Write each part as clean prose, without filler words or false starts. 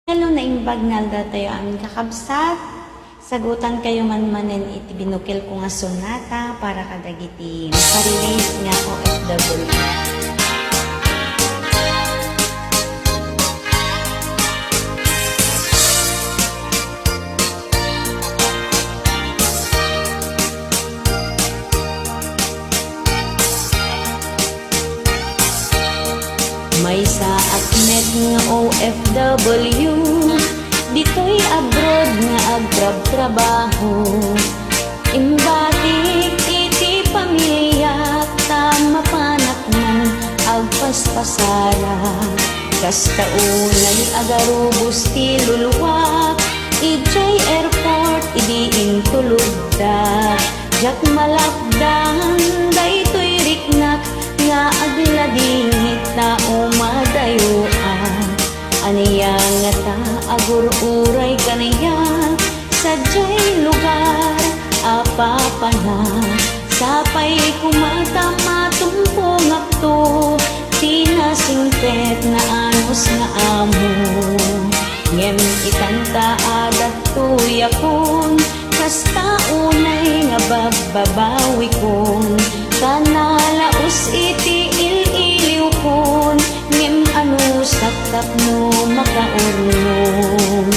Hello na imbag nalda tayo amin kakabsat. Sagutan kayo manmanen iti binukil ko nga sonata para kadagiti makarelease nga OFW. May sa akmet nga OFW, dito'y abroad nga agtrab-trabaho. Imbatik iti pamilya, tamapanak man agpaspasara. Kastaunay agarubos ti luluwak, ijay airport idi intulog da. Jak malakdan daytoy riknak nga agladingit na umadayuan. Aniya nga ta agur-uray kaniya sadyay lugar apapana. Sapay kumata matumpong akto tinasingpet na anos nga amo. Ngem itanta adat tuyakon kasta unay nga bababawi kon. Kanalaos iti il-iliw kon ngem ano saktak no makaurnon.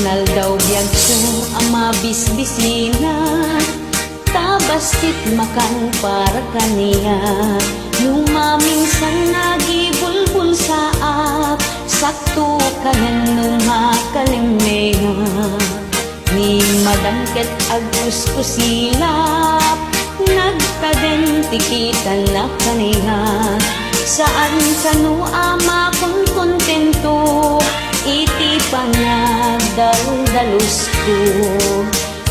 Naldaw biyag ko ang mabisbisina, tabastit makan para kaniya. Nung maminsan nagibulbul sa ak, sakto kanan nung makalimeya. Ni madangket agkuskusilap, nagkadentikitan na kaniya. Saan kanu ama kong kontento, iti panagdalus ko.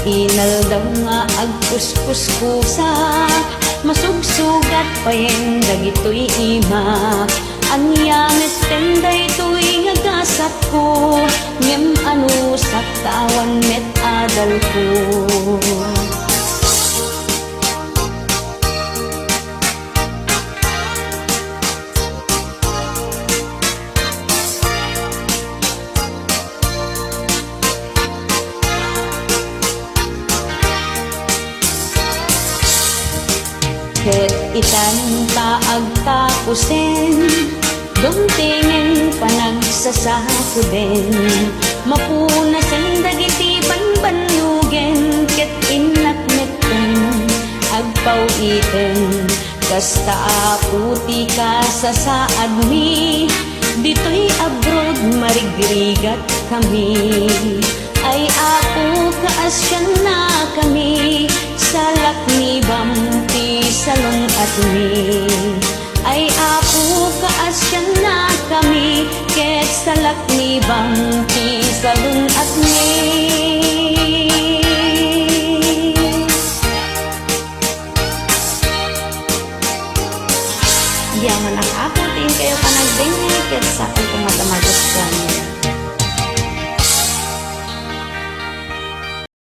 Inaldaw nga agkuskuskusak, masugsugat payen dagitoy imak. Anyamet tenday to'y ngagasat ko, ngem ano saktawan met adal ko. Ket itan taagtapusen, dumtingin panagsasakuden. Mapunasan dagiti banbanugen, ket inakmeten agpawiten. Kasta aputi ka sa saadmi, dito'y abroad marigrigat kami. Ay apo kaasyan na kami, salak ni bamti salong at mi. Ay apo kaasyan na kami, ket salak ni bamti salong at mi. Diyaman ang apo, tiin kayo panagdengay, ket sa